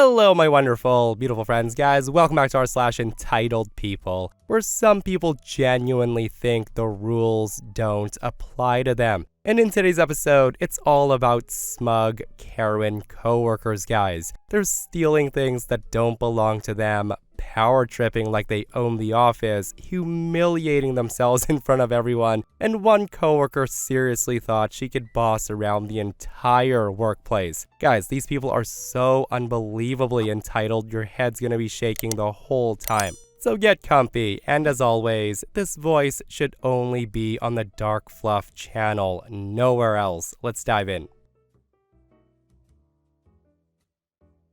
Hello, my wonderful, beautiful friends, guys. Welcome back to our entitled people, where some people genuinely think the rules don't apply to them. And in today's episode, it's all about Smug, Karen, Coworkers, guys. They're stealing things that don't belong to them, power tripping like they own the office, humiliating themselves in front of everyone, and one coworker seriously thought she could boss around the entire workplace. Guys, these people are so unbelievably entitled, your head's gonna be shaking the whole time. So get comfy, and as always, this voice should only be on the Dark Fluff channel, nowhere else. Let's dive in.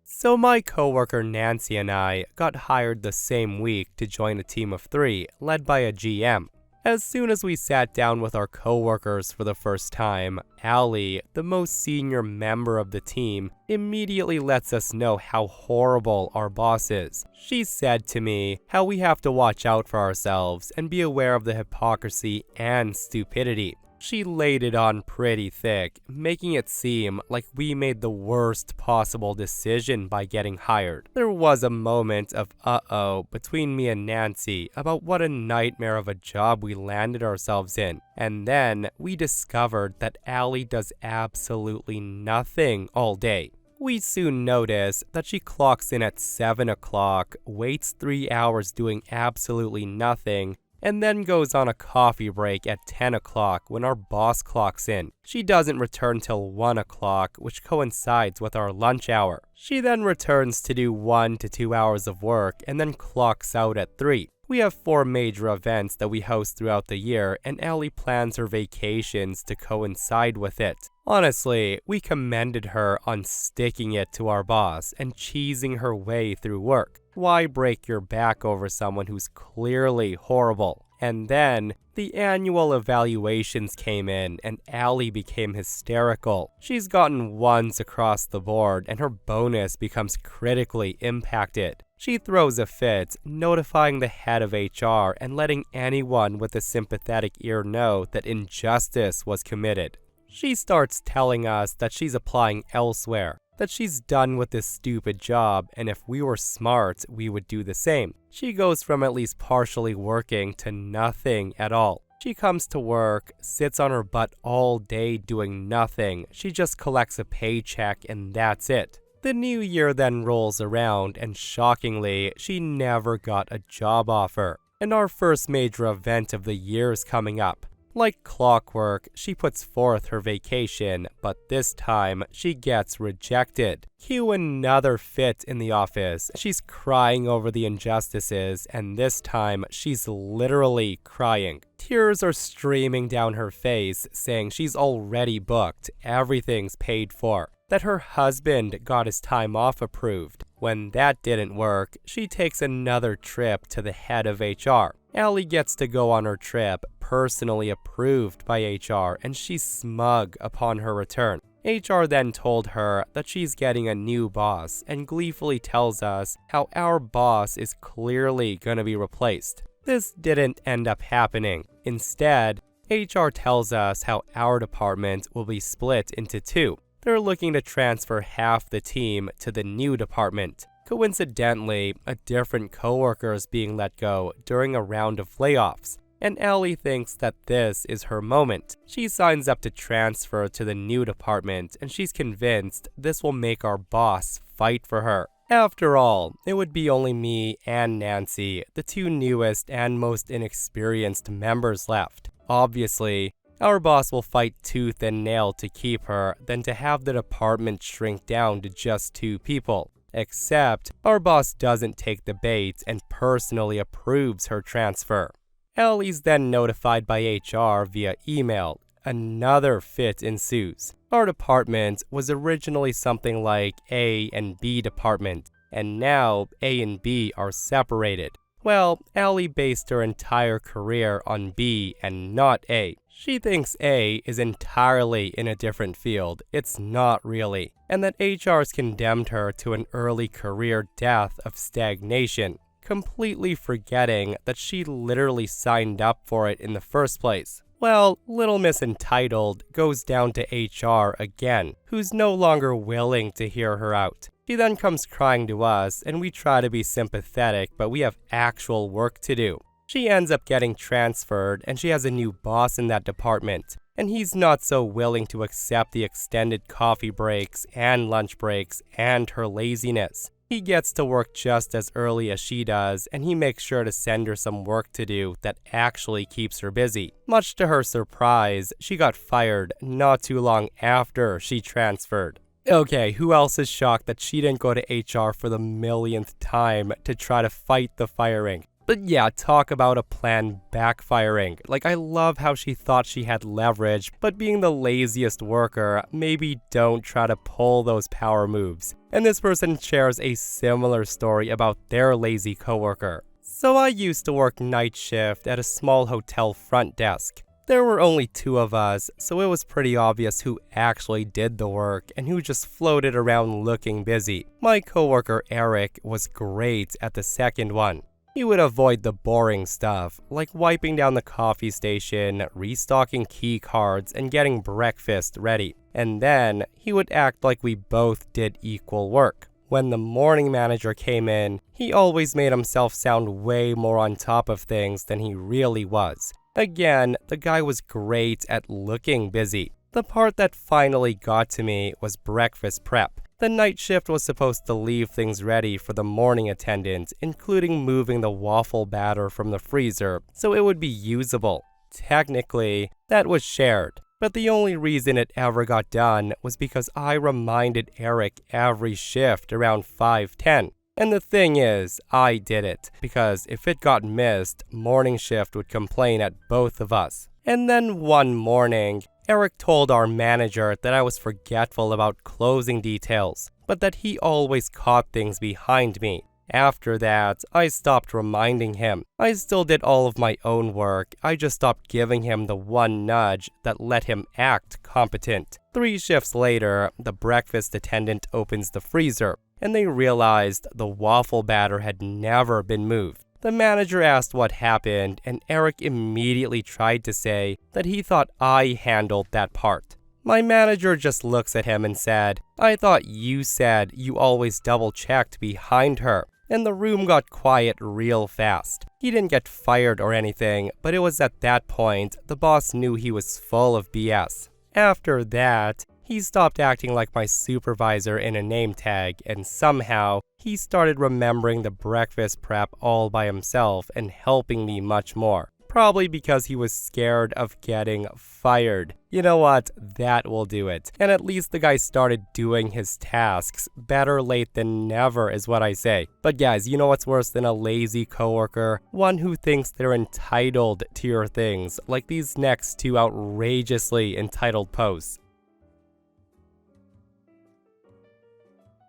So my coworker Nancy and I got hired the same week to join a team of 3, led by a GM. As soon as we sat down with our coworkers for the first time, Allie, the most senior member of the team, immediately lets us know how horrible our boss is. She said to me how we have to watch out for ourselves and be aware of the hypocrisy and stupidity. She laid it on pretty thick, making it seem like we made the worst possible decision by getting hired. There was a moment of uh-oh between me and Nancy about what a nightmare of a job we landed ourselves in. And then we discovered that Allie does absolutely nothing all day. We soon notice that she clocks in at 7 o'clock, waits 3 hours doing absolutely nothing, and then goes on a coffee break at 10 o'clock when our boss clocks in. She doesn't return till 1 o'clock, which coincides with our lunch hour. She then returns to do 1 to 2 hours of work and then clocks out at 3. We have 4 major events that we host throughout the year, and Allie plans her vacations to coincide with it. Honestly, we commended her on sticking it to our boss and cheesing her way through work. Why break your back over someone who's clearly horrible? And then, the annual evaluations came in and Allie became hysterical. She's gotten 1s across the board and her bonus becomes critically impacted. She throws a fit, notifying the head of HR and letting anyone with a sympathetic ear know that injustice was committed. She starts telling us that she's applying elsewhere, that she's done with this stupid job, and if we were smart, we would do the same. She goes from at least partially working to nothing at all. She comes to work, sits on her butt all day doing nothing. She just collects a paycheck and that's it. The new year then rolls around, and shockingly, she never got a job offer. And our first major event of the year is coming up. Like clockwork, she puts forth her vacation, but this time she gets rejected. Cue another fit in the office. She's crying over the injustices, and this time she's literally crying. Tears are streaming down her face, saying she's already booked, everything's paid for, that her husband got his time off approved. When that didn't work, she takes another trip to the head of HR. Allie gets to go on her trip, personally approved by HR, and she's smug upon her return. HR then told her that she's getting a new boss and gleefully tells us how our boss is clearly gonna be replaced. This didn't end up happening. Instead, HR tells us how our department will be split into 2. They're looking to transfer half the team to the new department. Coincidentally, a different coworker is being let go during a round of layoffs, and Allie thinks that this is her moment. She signs up to transfer to the new department, and she's convinced this will make our boss fight for her. After all, it would be only me and Nancy, the 2 newest and most inexperienced members left. Obviously, our boss will fight tooth and nail to keep her than to have the department shrink down to just 2 people. Except, our boss doesn't take the bait and personally approves her transfer. Allie's then notified by HR via email. Another fit ensues. Our department was originally something like A and B department, and now A and B are separated. Well, Allie based her entire career on B and not A. She thinks A is entirely in a different field. It's not really. And that HR's condemned her to an early career death of stagnation, completely forgetting that she literally signed up for it in the first place. Well, Little Miss Entitled goes down to HR again, who's no longer willing to hear her out. She then comes crying to us, and we try to be sympathetic, but we have actual work to do. She ends up getting transferred, and she has a new boss in that department, and he's not so willing to accept the extended coffee breaks and lunch breaks and her laziness. He gets to work just as early as she does, and he makes sure to send her some work to do that actually keeps her busy. Much to her surprise, she got fired not too long after she transferred. Okay, who else is shocked that she didn't go to HR for the millionth time to try to fight the firing? But yeah, talk about a plan backfiring. Like, I love how she thought she had leverage, but being the laziest worker, maybe don't try to pull those power moves. And this person shares a similar story about their lazy coworker. So I used to work night shift at a small hotel front desk. There were only 2 of us, so it was pretty obvious who actually did the work and who just floated around looking busy. My coworker Eric was great at the second one. He would avoid the boring stuff, like wiping down the coffee station, restocking key cards, and getting breakfast ready. And then, he would act like we both did equal work. When the morning manager came in, he always made himself sound way more on top of things than he really was. Again, the guy was great at looking busy. The part that finally got to me was breakfast prep. The night shift was supposed to leave things ready for the morning attendant, including moving the waffle batter from the freezer so it would be usable. Technically, that was shared, but the only reason it ever got done was because I reminded Eric every shift around 5:10. And the thing is, I did it, because if it got missed, morning shift would complain at both of us. And then one morning, Eric told our manager that I was forgetful about closing details, but that he always caught things behind me. After that, I stopped reminding him. I still did all of my own work, I just stopped giving him the one nudge that let him act competent. 3 shifts later, the breakfast attendant opens the freezer, and they realized the waffle batter had never been moved. The manager asked what happened, and Eric immediately tried to say that he thought I handled that part. My manager just looks at him and said, "I thought you said you always double-checked behind her." And the room got quiet real fast. He didn't get fired or anything, but it was at that point the boss knew he was full of BS. After that, he stopped acting like my supervisor in a name tag, and somehow, he started remembering the breakfast prep all by himself and helping me much more. Probably because he was scared of getting fired. You know what? That will do it. And at least the guy started doing his tasks. Better late than never is what I say. But guys, you know what's worse than a lazy coworker? One who thinks they're entitled to your things, like these next 2 outrageously entitled posts.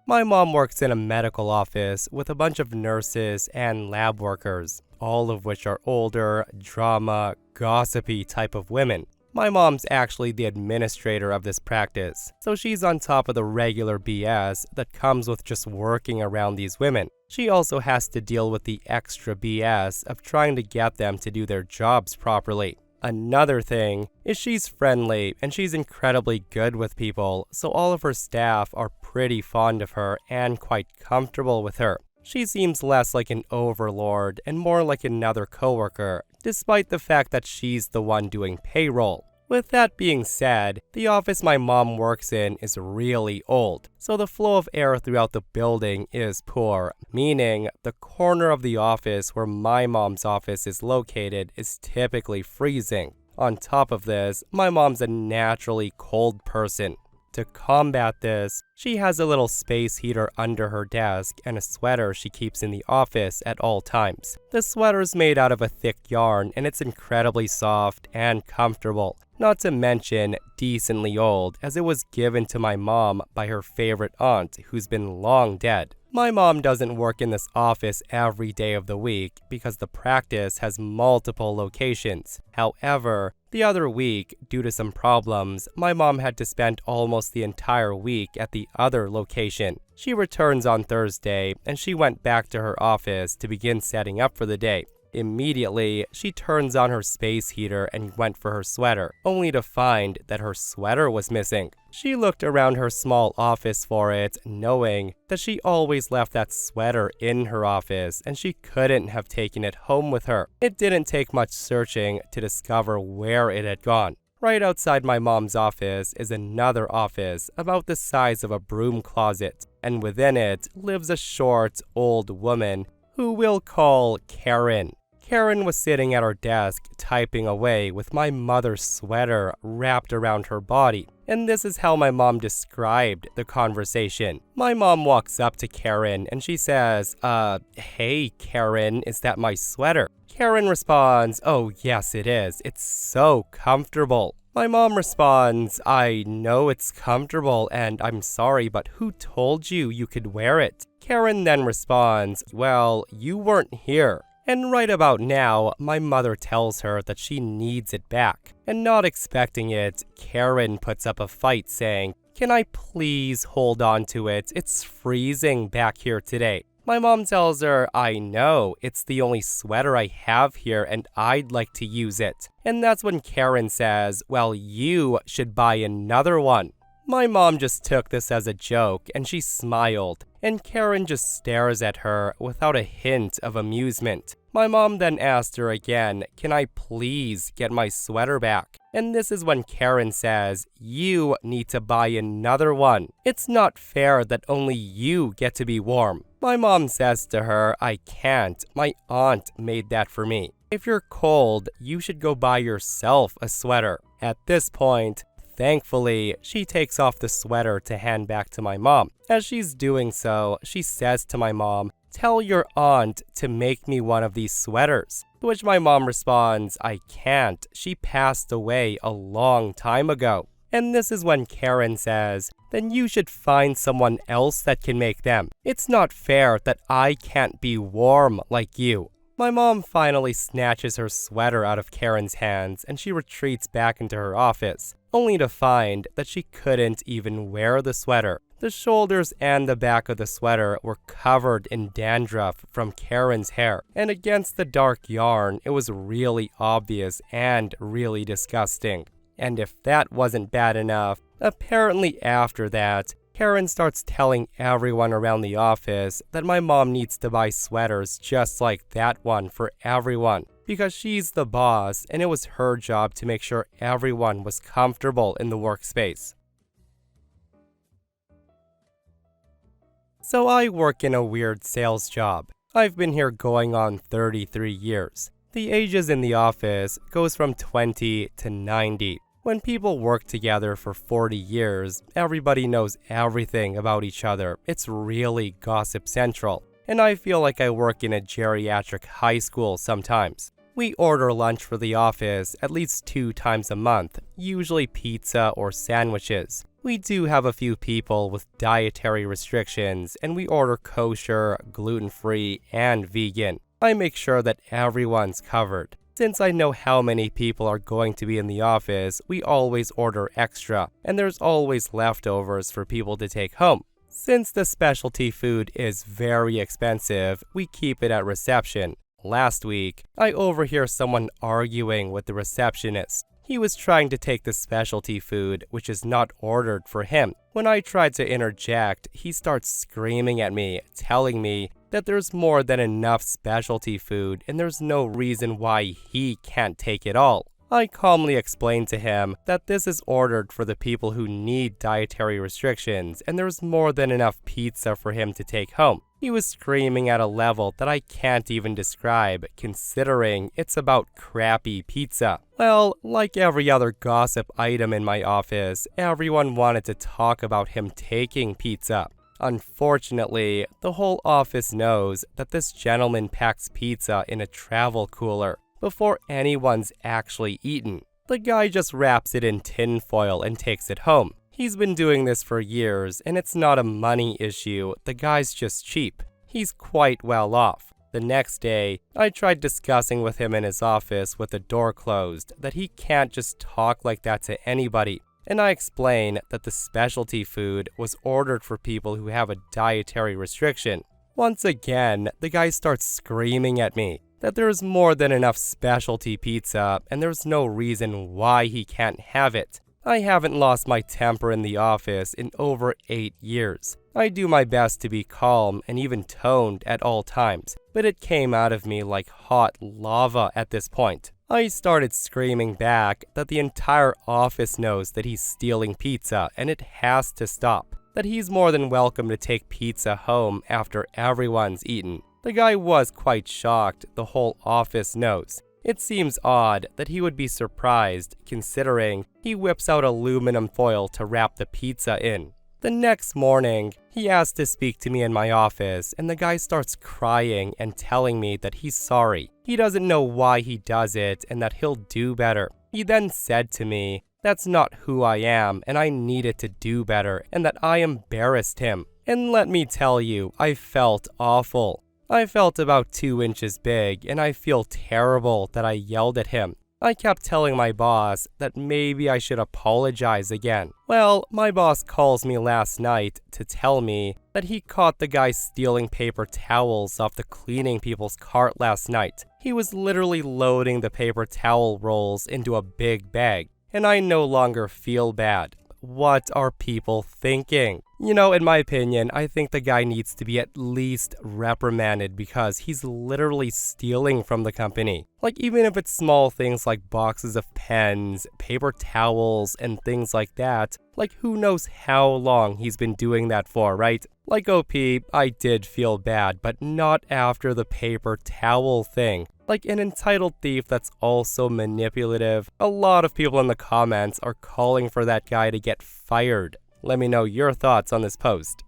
My mom works in a medical office with a bunch of nurses and lab workers, all of which are older, drama, gossipy type of women. My mom's actually the administrator of this practice, so she's on top of the regular BS that comes with just working around these women. She also has to deal with the extra BS of trying to get them to do their jobs properly. Another thing is she's friendly and she's incredibly good with people, so all of her staff are pretty fond of her and quite comfortable with her. She seems less like an overlord and more like another coworker, despite the fact that she's the one doing payroll. With that being said, the office my mom works in is really old, so the flow of air throughout the building is poor, meaning the corner of the office where my mom's office is located is typically freezing. On top of this, my mom's a naturally cold person. To combat this, she has a little space heater under her desk and a sweater she keeps in the office at all times. The sweater's made out of a thick yarn and it's incredibly soft and comfortable. Not to mention decently old, as it was given to my mom by her favorite aunt who's been long dead. My mom doesn't work in this office every day of the week because the practice has multiple locations. However, the other week, due to some problems, my mom had to spend almost the entire week at the other location. She returns on Thursday, and she went back to her office to begin setting up for the day. Immediately, she turns on her space heater and went for her sweater, only to find that her sweater was missing. She looked around her small office for it, knowing that she always left that sweater in her office and she couldn't have taken it home with her. It didn't take much searching to discover where it had gone. Right outside my mom's office is another office about the size of a broom closet, and within it lives a short, old woman who we'll call Karen. Karen was sitting at her desk typing away with my mother's sweater wrapped around her body, and this is how my mom described the conversation. My mom walks up to Karen and she says, hey Karen, is that my sweater? Karen responds, oh yes it is, it's so comfortable. My mom responds, I know it's comfortable and I'm sorry, but who told you you could wear it? Karen then responds, well, you weren't here. And right about now, my mother tells her that she needs it back. And not expecting it, Karen puts up a fight saying, can I please hold on to it? It's freezing back here today. My mom tells her, I know, it's the only sweater I have here and I'd like to use it. And that's when Karen says, well, you should buy another one. My mom just took this as a joke and she smiled, and Karen just stares at her without a hint of amusement. My mom then asked her again, can I please get my sweater back? And this is when Karen says, you need to buy another one. It's not fair that only you get to be warm. My mom says to her, I can't. My aunt made that for me. If you're cold, you should go buy yourself a sweater. At this point, thankfully, she takes off the sweater to hand back to my mom. As she's doing so, she says to my mom, tell your aunt to make me one of these sweaters. To which my mom responds, I can't. She passed away a long time ago. And this is when Karen says, then you should find someone else that can make them. It's not fair that I can't be warm like you. My mom finally snatches her sweater out of Karen's hands and she retreats back into her office, only to find that she couldn't even wear the sweater. The shoulders and the back of the sweater were covered in dandruff from Karen's hair, and against the dark yarn, it was really obvious and really disgusting. And if that wasn't bad enough, apparently after that, Karen starts telling everyone around the office that my mom needs to buy sweaters just like that one for everyone, because she's the boss and it was her job to make sure everyone was comfortable in the workspace. So I work in a weird sales job. I've been here going on 33 years. The ages in the office goes from 20 to 90. When people work together for 40 years, everybody knows everything about each other. It's really gossip central. And I feel like I work in a geriatric high school sometimes. We order lunch for the office at least 2 times a month, usually pizza or sandwiches. We do have a few people with dietary restrictions, and we order kosher, gluten-free, and vegan. I make sure that everyone's covered. Since I know how many people are going to be in the office, we always order extra, and there's always leftovers for people to take home. Since the specialty food is very expensive, we keep it at reception. Last week, I overhear someone arguing with the receptionist. He was trying to take the specialty food, which is not ordered for him. When I tried to interject, he starts screaming at me, telling me that there's more than enough specialty food and there's no reason why he can't take it all. I calmly explained to him that this is ordered for the people who need dietary restrictions and there's more than enough pizza for him to take home. He was screaming at a level that I can't even describe, considering it's about crappy pizza. Well, like every other gossip item in my office, everyone wanted to talk about him taking pizza. Unfortunately, the whole office knows that this gentleman packs pizza in a travel cooler before anyone's actually eaten. The guy just wraps it in tin foil and takes it home. He's been doing this for years, and it's not a money issue, the guy's just cheap. He's quite well off. The next day, I tried discussing with him in his office with the door closed that he can't just talk like that to anybody. And I explained that the specialty food was ordered for people who have a dietary restriction. Once again, the guy starts screaming at me. that there's more than enough specialty pizza and there's no reason why he can't have it. I haven't lost my temper in the office in over 8 years. I do my best to be calm and even toned at all times, but it came out of me like hot lava at this point. I started screaming back that the entire office knows that he's stealing pizza and it has to stop, that he's more than welcome to take pizza home after everyone's eaten. The guy was quite shocked the whole office knows. It seems odd that he would be surprised, considering he whips out aluminum foil to wrap the pizza in. The next morning, he asked to speak to me in my office, and the guy starts crying and telling me that he's sorry. He doesn't know why he does it and that he'll do better. He then said to me, "That's not who I am, and I needed to do better, and that I embarrassed him." And let me tell you, I felt awful. I felt about 2 inches big, and I feel terrible that I yelled at him. I kept telling my boss that maybe I should apologize again. Well, my boss calls me last night to tell me that he caught the guy stealing paper towels off the cleaning people's cart last night. He was literally loading the paper towel rolls into a big bag, and I no longer feel bad. What are people thinking? You know, in my opinion, I think the guy needs to be at least reprimanded because he's literally stealing from the company. Like, even if it's small things like boxes of pens, paper towels, and things like that, like, who knows how long he's been doing that for, right? Like OP, I did feel bad, but not after the paper towel thing. Like an entitled thief that's also manipulative. A lot of people in the comments are calling for that guy to get fired. Let me know your thoughts on this post.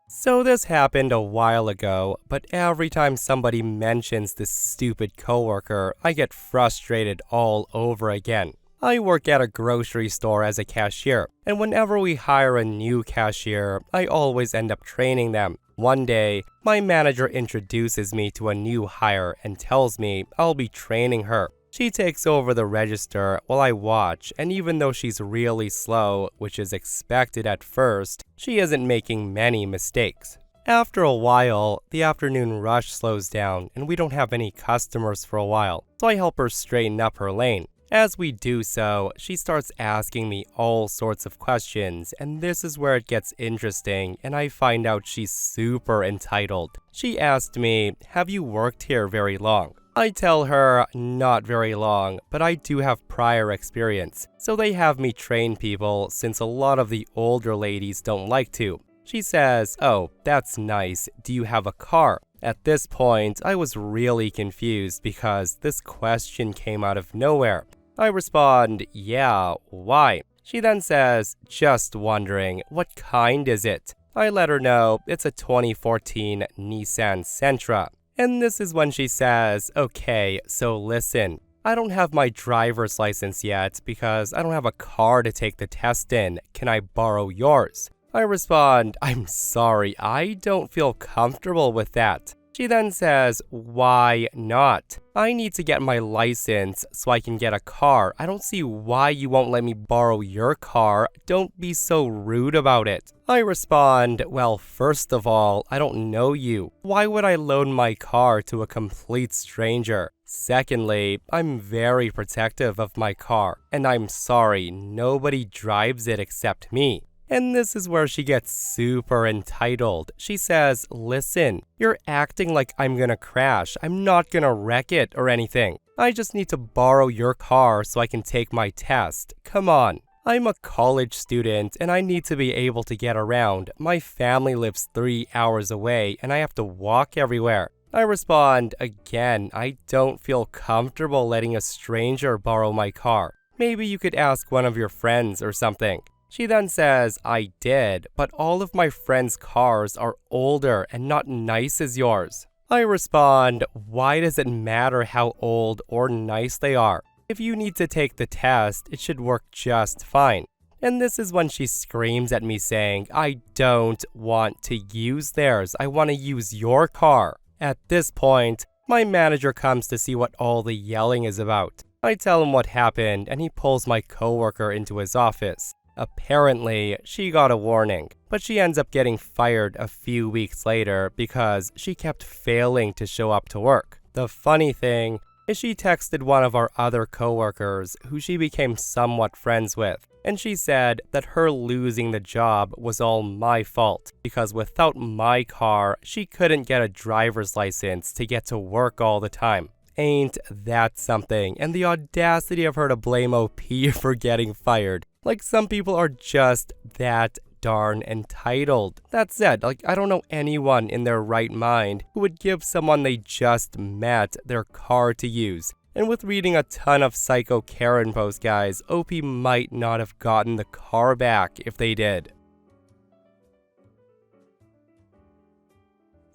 So this happened a while ago, but every time somebody mentions this stupid coworker, I get frustrated all over again. I work at a grocery store as a cashier, and whenever we hire a new cashier, I always end up training them. One day, my manager introduces me to a new hire and tells me I'll be training her. She takes over the register while I watch, and even though she's really slow, which is expected at first, she isn't making many mistakes. After a while, the afternoon rush slows down and we don't have any customers for a while, so I help her straighten up her lane. As we do so, she starts asking me all sorts of questions, and this is where it gets interesting, and I find out she's super entitled. She asked me, "Have you worked here very long?" I tell her, not very long, but I do have prior experience, so they have me train people since a lot of the older ladies don't like to. She says, "Oh, that's nice. Do you have a car?" At this point, I was really confused because this question came out of nowhere. I respond, "Yeah, why?" She then says, "Just wondering, what kind is it?" I let her know it's a 2014 Nissan Sentra. And this is when she says, "Okay, so listen, I don't have my driver's license yet because I don't have a car to take the test in. Can I borrow yours?" I respond, "I'm sorry, I don't feel comfortable with that." She then says, "Why not? I need to get my license so I can get a car. I don't see why you won't let me borrow your car. Don't be so rude about it." I respond, "Well, first of all, I don't know you. Why would I loan my car to a complete stranger? Secondly, I'm very protective of my car, and I'm sorry, nobody drives it except me." And this is where she gets super entitled. She says, "Listen, you're acting like I'm gonna crash. I'm not gonna wreck it or anything. I just need to borrow your car so I can take my test. Come on. I'm a college student and I need to be able to get around. My family lives 3 hours away and I have to walk everywhere." I respond, "Again, I don't feel comfortable letting a stranger borrow my car. Maybe you could ask one of your friends or something." She then says, "I did, but all of my friends' cars are older and not nice as yours." I respond, "Why does it matter how old or nice they are? If you need to take the test, it should work just fine." And this is when she screams at me saying, "I don't want to use theirs. I want to use your car." At this point, my manager comes to see what all the yelling is about. I tell him what happened and he pulls my coworker into his office. Apparently, she got a warning, but she ends up getting fired a few weeks later because she kept failing to show up to work. The funny thing is she texted one of our other coworkers who she became somewhat friends with, and she said that her losing the job was all my fault because without my car, she couldn't get a driver's license to get to work all the time. Ain't that something? And the audacity of her to blame OP for getting fired. Like, some people are just that darn entitled. That said, I don't know anyone in their right mind who would give someone they just met their car to use. And with reading a ton of Psycho Karen posts, guys, OP might not have gotten the car back if they did.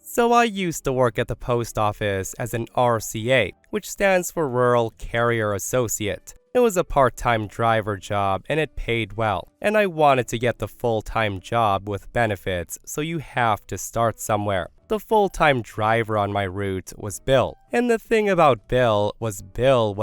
So I used to work at the post office as an RCA, which stands for Rural Carrier Associate. It was a part-time driver job and it paid well, and I wanted to get the full-time job with benefits, so you have to start somewhere. The full-time driver on my route was Bill, and the thing about Bill was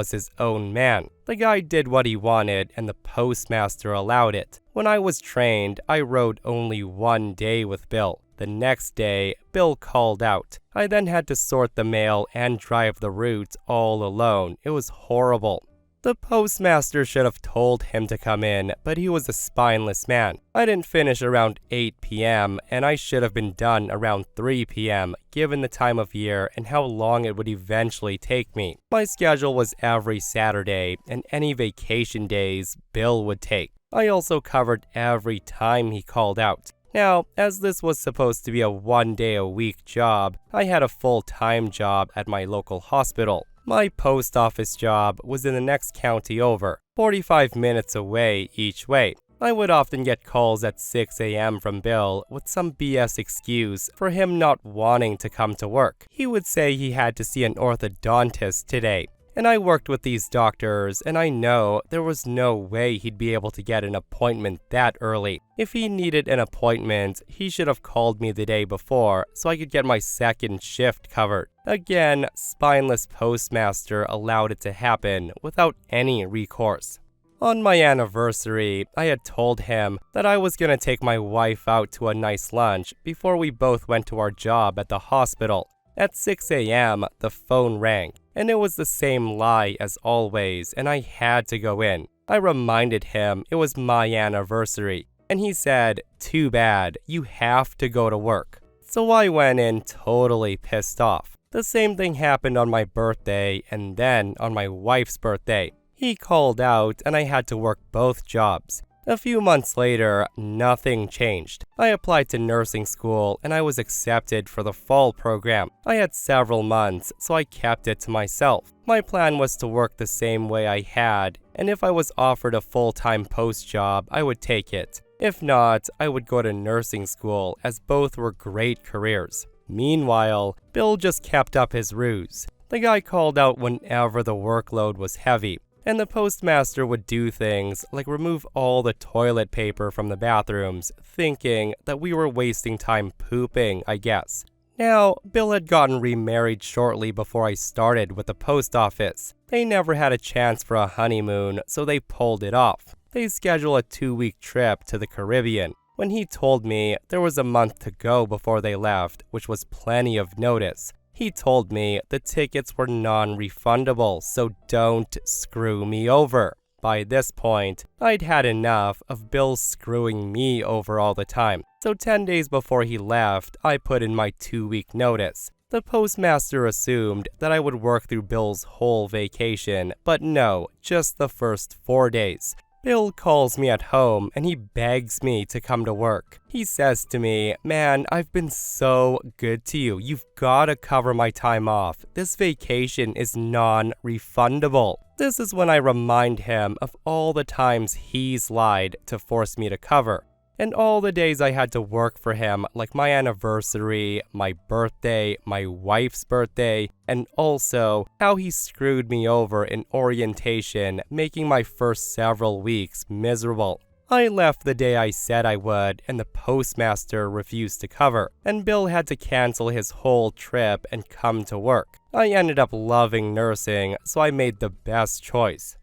his own man. The guy did what he wanted and the postmaster allowed it. When I was trained, I rode only one day with Bill. The next day, Bill called out. I then had to sort the mail and drive the route all alone. It was horrible. The postmaster should have told him to come in, but he was a spineless man. I didn't finish around 8 p.m., and I should have been done around 3 p.m., given the time of year and how long it would eventually take me. My schedule was every Saturday, and any vacation days Bill would take. I also covered every time he called out. Now, as this was supposed to be a one-day-a-week job, I had a full-time job at my local hospital. My post office job was in the next county over, 45 minutes away each way. I would often get calls at 6 a.m. from Bill with some BS excuse for him not wanting to come to work. He would say he had to see an orthodontist today. And I worked with these doctors, and I know there was no way he'd be able to get an appointment that early. If he needed an appointment, he should have called me the day before so I could get my second shift covered. Again, spineless postmaster allowed it to happen without any recourse. On my anniversary, I had told him that I was gonna take my wife out to a nice lunch before we both went to our job at the hospital. At 6 a.m., the phone rang, and it was the same lie as always, and I had to go in. I reminded him it was my anniversary, and he said, "Too bad, you have to go to work." So I went in totally pissed off. The same thing happened on my birthday and then on my wife's birthday. He called out and I had to work both jobs. A few months later, nothing changed. I applied to nursing school and I was accepted for the fall program. I had several months, so I kept it to myself. My plan was to work the same way I had, and if I was offered a full-time post job, I would take it. If not, I would go to nursing school, as both were great careers. Meanwhile, Bill just kept up his ruse. The guy called out whenever the workload was heavy, and the postmaster would do things like remove all the toilet paper from the bathrooms, thinking that we were wasting time pooping, I guess. Now, Bill had gotten remarried shortly before I started with the post office. They never had a chance for a honeymoon, so they pulled it off. They scheduled a 2-week trip to the Caribbean. When he told me there was a month to go before they left, which was plenty of notice, he told me the tickets were non-refundable, so don't screw me over. By this point, I'd had enough of Bill screwing me over all the time, so 10 days before he left, I put in my 2-week notice. The postmaster assumed that I would work through Bill's whole vacation, but no, just the first 4 days. Bill calls me at home and he begs me to come to work. He says to me, "Man, I've been so good to you. You've gotta cover my time off. This vacation is non-refundable." This is when I remind him of all the times he's lied to force me to cover, and all the days I had to work for him, like my anniversary, my birthday, my wife's birthday, and also how he screwed me over in orientation, making my first several weeks miserable. I left the day I said I would, and the postmaster refused to cover, and Bill had to cancel his whole trip and come to work. I ended up loving nursing, so I made the best choice.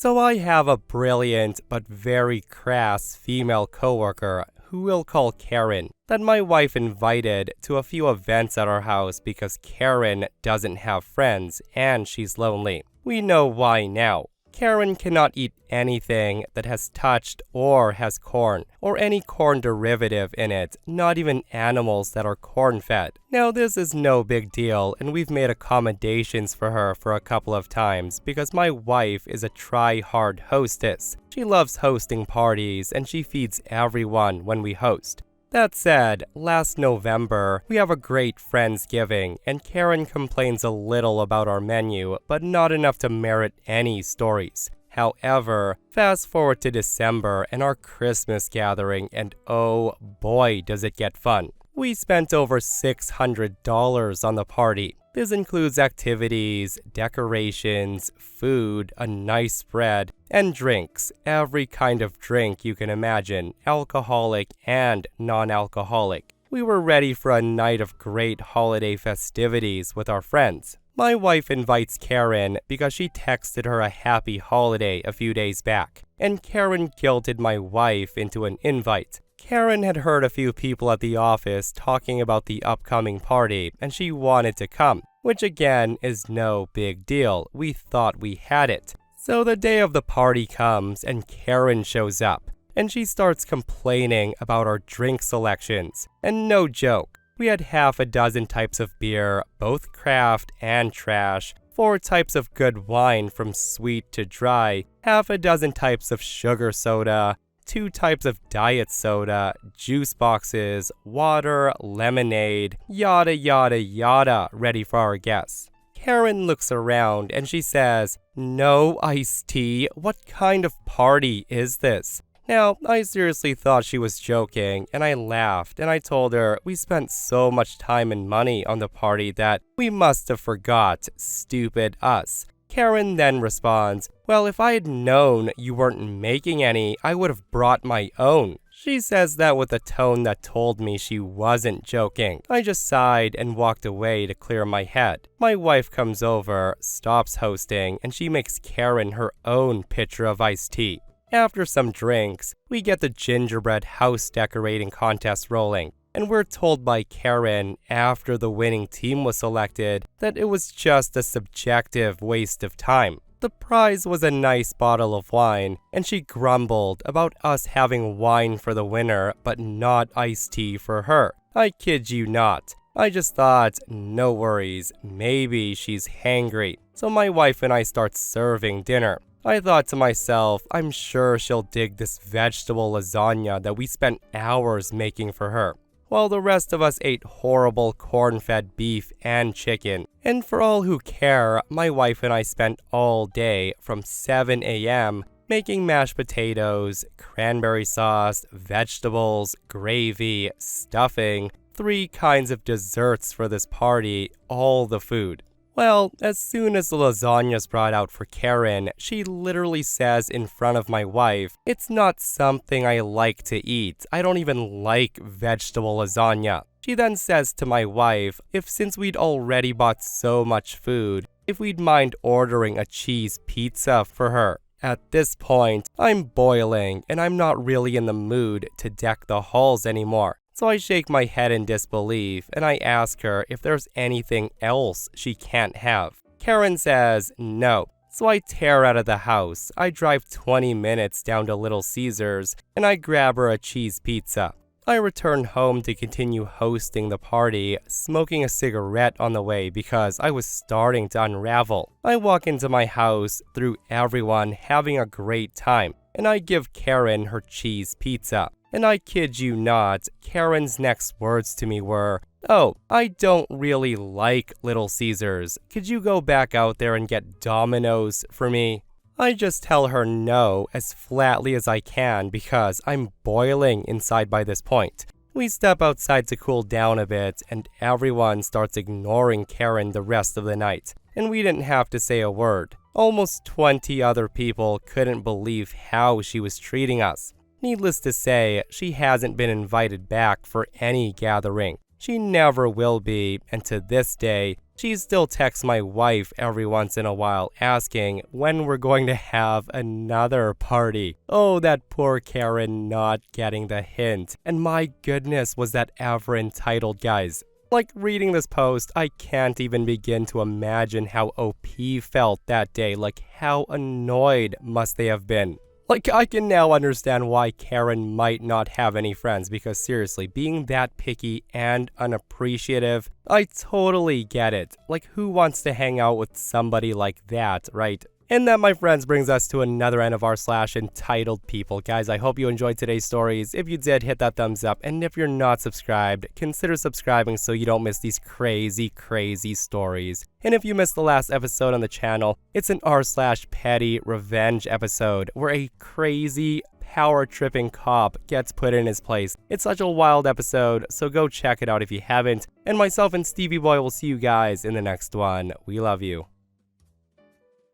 So I have a brilliant but very crass female coworker who we'll call Karen, that my wife invited to a few events at our house because Karen doesn't have friends and she's lonely. We know why now. Karen cannot eat anything that has touched or has corn, or any corn derivative in it, not even animals that are corn-fed. Now this is no big deal, and we've made accommodations for her for a couple of times because my wife is a try-hard hostess. She loves hosting parties, and she feeds everyone when we host. That said, last November, we have a great Friendsgiving, and Karen complains a little about our menu, but not enough to merit any stories. However, fast forward to December and our Christmas gathering, and oh boy does it get fun. We spent over $600 on the party. This includes activities, decorations, food, a nice spread, and drinks. Every kind of drink you can imagine, alcoholic and non-alcoholic. We were ready for a night of great holiday festivities with our friends. My wife invites Karen because she texted her a happy holiday a few days back, and Karen guilted my wife into an invite. Karen had heard a few people at the office talking about the upcoming party, and she wanted to come, which again is no big deal. We thought we had it. So the day of the party comes, and Karen shows up, and she starts complaining about our drink selections. And no joke, we had half a dozen types of beer, both craft and trash, 4 types of good wine from sweet to dry, half a dozen types of sugar soda, 2 types of diet soda, juice boxes, water, lemonade, yada yada yada, ready for our guests. Karen looks around and she says, "No iced tea? What kind of party is this?" Now, I seriously thought she was joking, and I laughed, and I told her we spent so much time and money on the party that we must have forgot. Stupid us. Karen then responds, "Well, if I had known you weren't making any, I would have brought my own." She says that with a tone that told me she wasn't joking. I just sighed and walked away to clear my head. My wife comes over, stops hosting, and she makes Karen her own pitcher of iced tea. After some drinks, we get the gingerbread house decorating contest rolling. And we're told by Karen, after the winning team was selected, that it was just a subjective waste of time. The prize was a nice bottle of wine, and she grumbled about us having wine for the winner, but not iced tea for her. I kid you not. I just thought, no worries, maybe she's hangry. So my wife and I start serving dinner. I thought to myself, I'm sure she'll dig this vegetable lasagna that we spent hours making for her, while the rest of us ate horrible corn-fed beef and chicken. And for all who care, my wife and I spent all day from 7 a.m. making mashed potatoes, cranberry sauce, vegetables, gravy, stuffing, 3 kinds of desserts for this party, all the food. Well, as soon as the lasagna's brought out for Karen, she literally says in front of my wife, "It's not something I like to eat. I don't even like vegetable lasagna." She then says to my wife, if since we'd already bought so much food, if we'd mind ordering a cheese pizza for her. At this point, I'm boiling, and I'm not really in the mood to deck the halls anymore. So I shake my head in disbelief, and I ask her if there's anything else she can't have. Karen says no. So I tear out of the house. I drive 20 minutes down to Little Caesars, and I grab her a cheese pizza. I return home to continue hosting the party, smoking a cigarette on the way because I was starting to unravel. I walk into my house through everyone having a great time, and I give Karen her cheese pizza. And I kid you not, Karen's next words to me were, "Oh, I don't really like Little Caesars. Could you go back out there and get Domino's for me?" I just tell her no as flatly as I can because I'm boiling inside by this point. We step outside to cool down a bit, and everyone starts ignoring Karen the rest of the night. And we didn't have to say a word. Almost 20 other people couldn't believe how she was treating us. Needless to say, she hasn't been invited back for any gathering. She never will be, and to this day, She still texts my wife every once in a while asking when we're going to have another party. Oh, that poor Karen not getting the hint. And my goodness, was that ever entitled, guys. Like, reading this post, I can't even begin to imagine how OP felt that day. Like, how annoyed must they have been. Like, I can now understand why Karen might not have any friends, because seriously, being that picky and unappreciative, I totally get it. Like, who wants to hang out with somebody like that, right? And that, my friends, brings us to another end of our /entitled people. Guys, I hope you enjoyed today's stories. If you did, hit that thumbs up. And if you're not subscribed, consider subscribing so you don't miss these crazy, crazy stories. And if you missed the last episode on the channel, it's an r/petty revenge episode where a crazy, power-tripping cop gets put in his place. It's such a wild episode, so go check it out if you haven't. And myself and Stevie Boy will see you guys in the next one. We love you.